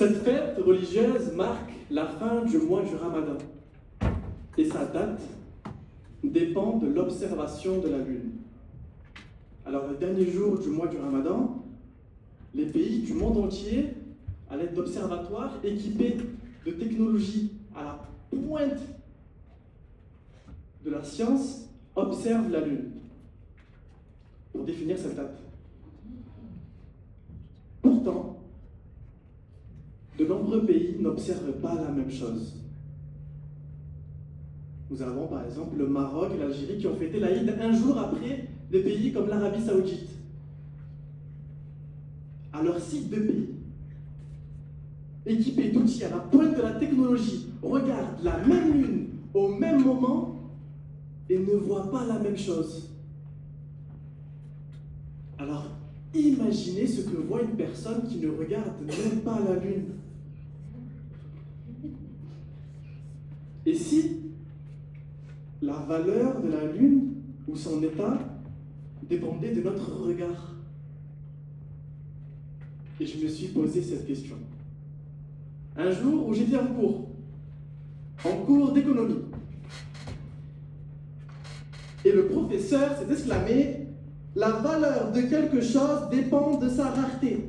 Cette fête religieuse marque la fin du mois du Ramadan et sa date dépend de l'observation de la lune. Alors, le dernier jour du mois du Ramadan, les pays du monde entier, à l'aide d'observatoires équipés de technologies à la pointe de la science, observent la lune pour définir cette date. Pourtant, de nombreux pays n'observent pas la même chose. Nous avons par exemple le Maroc et l'Algérie qui ont fêté l'Aïd un jour après des pays comme l'Arabie Saoudite. Alors si deux pays, équipés d'outils à la pointe de la technologie, regardent la même lune au même moment et ne voient pas la même chose, alors imaginez ce que voit une personne qui ne regarde même pas la lune. Et si la valeur de la lune ou son état dépendait de notre regard? Et je me suis posé cette question. Un jour où j'étais en cours d'économie. Et le professeur s'est exclamé: la valeur de quelque chose dépend de sa rareté.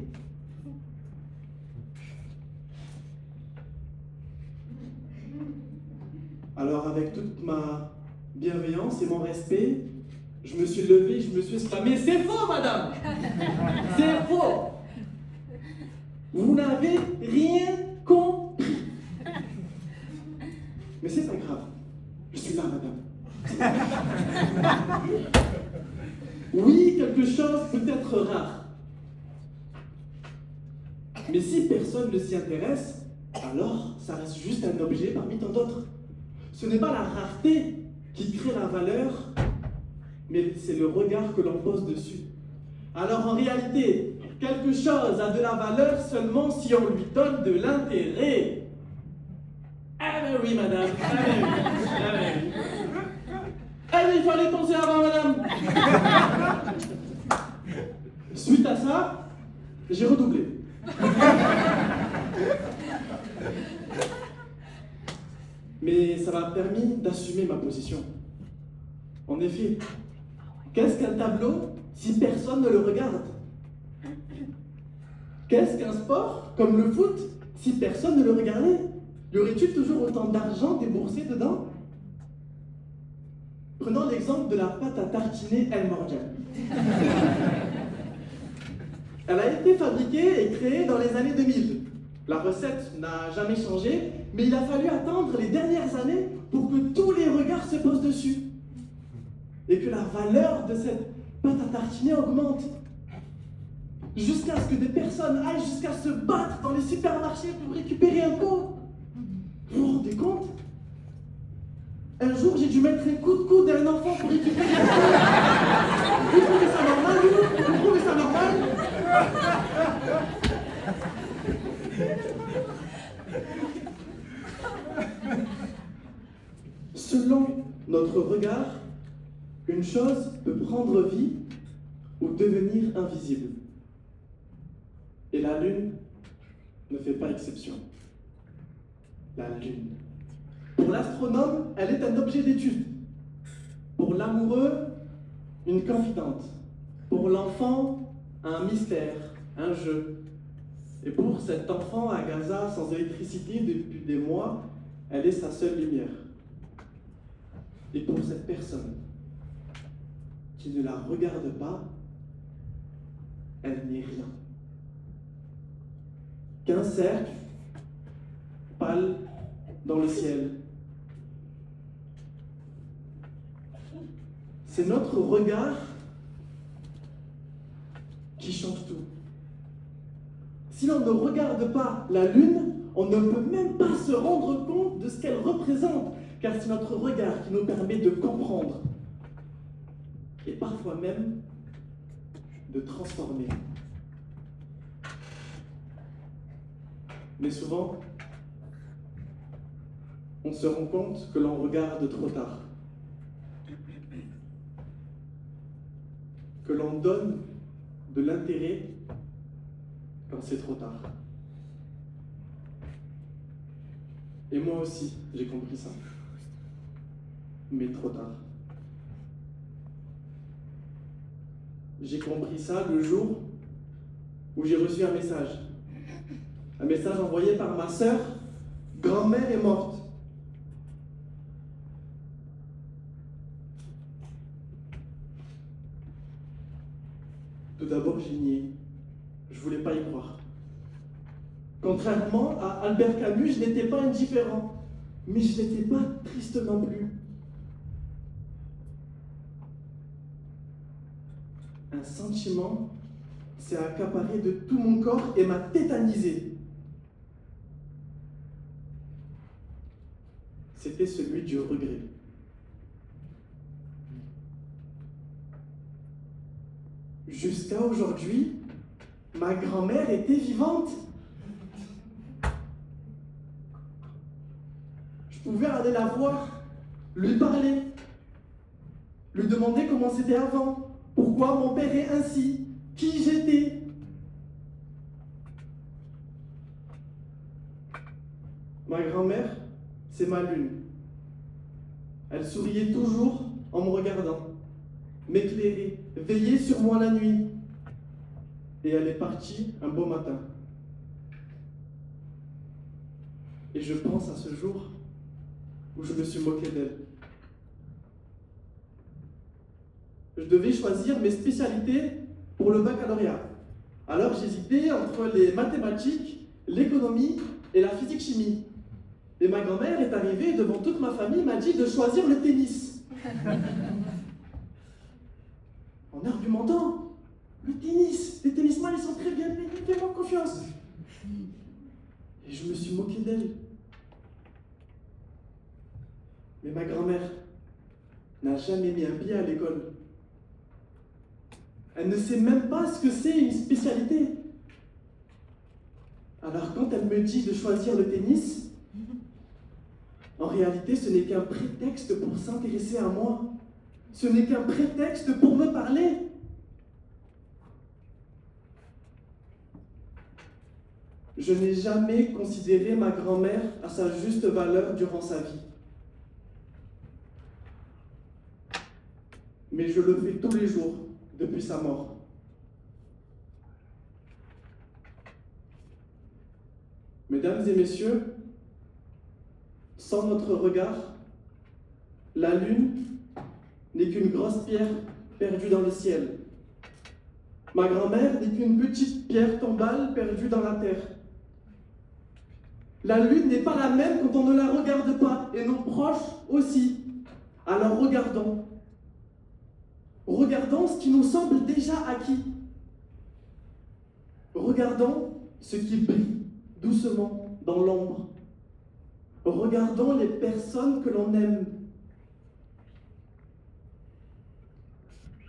Alors, avec toute ma bienveillance et mon respect, je me suis levé, je me suis exclamé: c'est faux, madame! C'est faux! Vous n'avez rien compris. Mais c'est pas grave, je suis là, madame. Oui, quelque chose peut être rare. Mais si personne ne s'y intéresse, alors ça reste juste un objet parmi tant d'autres. Ce n'est pas la rareté qui crée la valeur, mais c'est le regard que l'on pose dessus. Alors en réalité, quelque chose a de la valeur seulement si on lui donne de l'intérêt. Ah ben oui, madame. Ah ben oui. Ah ben oui. Ah mais il fallait penser avant, madame. Suite à ça, j'ai redoublé. Mais ça m'a permis d'assumer ma position. En effet, qu'est-ce qu'un tableau si personne ne le regarde? Qu'est-ce qu'un sport comme le foot si personne ne le regardait? Y aurait-il toujours autant d'argent déboursé dedans? Prenons l'exemple de la pâte à tartiner El Morgiane. Elle a été fabriquée et créée dans les années 2000. La recette n'a jamais changé, mais il a fallu attendre les dernières années pour que tous les regards se posent dessus. Et que la valeur de cette pâte à tartiner augmente. Jusqu'à ce que des personnes aillent jusqu'à se battre dans les supermarchés pour récupérer un pot. Vous vous rendez compte? Un jour, j'ai dû mettre un coup de coude à un enfant pour récupérer un pot. Vous trouvez ça normal, vous? Vous trouvez ça normal? Selon notre regard, une chose peut prendre vie ou devenir invisible. Et la lune ne fait pas exception. La lune. Pour l'astronome, elle est un objet d'étude. Pour l'amoureux, une confidente. Pour l'enfant, un mystère, un jeu. Et pour cet enfant à Gaza sans électricité depuis des mois, elle est sa seule lumière. Et pour cette personne qui ne la regarde pas, elle n'est rien. Qu'un cercle pâle dans le ciel. C'est notre regard qui change tout. Si l'on ne regarde pas la lune, on ne peut même pas se rendre compte de ce qu'elle représente, car c'est notre regard qui nous permet de comprendre et parfois même de transformer. Mais souvent, on se rend compte que l'on regarde trop tard, que l'on donne de l'intérêt quand c'est trop tard. Et moi aussi, j'ai compris ça. Mais trop tard. J'ai compris ça le jour où j'ai reçu un message. Un message envoyé par ma sœur. Grand-mère est morte. Tout d'abord, j'ai nié. Je voulais pas y croire. Contrairement à Albert Camus, je n'étais pas indifférent, mais je n'étais pas triste non plus. Un sentiment s'est accaparé de tout mon corps et m'a tétanisé. C'était celui du regret. Jusqu'à aujourd'hui, ma grand-mère était vivante. Je pouvais aller la voir, lui parler, lui demander comment c'était avant, pourquoi mon père est ainsi, qui j'étais. Ma grand-mère, c'est ma lune. Elle souriait toujours en me regardant, m'éclairait, veillait sur moi la nuit. Et elle est partie un beau matin. Et je pense à ce jour où je me suis moqué d'elle. Je devais choisir mes spécialités pour le baccalauréat. Alors j'hésitais entre les mathématiques, l'économie et la physique-chimie. Et ma grand-mère est arrivée devant toute ma famille, m'a dit de choisir le tennis. En argumentant, le tennis, les tennisman ils sont très bien payés, fais-moi confiance. Et je me suis moqué d'elle. Mais ma grand-mère n'a jamais mis un pied à l'école. Elle ne sait même pas ce que c'est une spécialité. Alors quand elle me dit de choisir le tennis, en réalité ce n'est qu'un prétexte pour s'intéresser à moi. Ce n'est qu'un prétexte pour me parler. Je n'ai jamais considéré ma grand-mère à sa juste valeur durant sa vie. Mais je le fais tous les jours depuis sa mort. Mesdames et messieurs, sans notre regard, la lune n'est qu'une grosse pierre perdue dans le ciel. Ma grand-mère n'est qu'une petite pierre tombale perdue dans la terre. La lune n'est pas la même quand on ne la regarde pas, et nos proches aussi. Alors regardons. Regardons ce qui nous semble déjà acquis. Regardons ce qui brille doucement dans l'ombre. Regardons les personnes que l'on aime.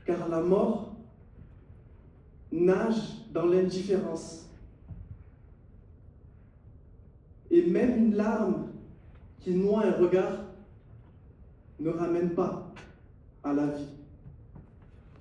Car la mort nage dans l'indifférence. Et même une larme qui noie un regard ne ramène pas à la vie.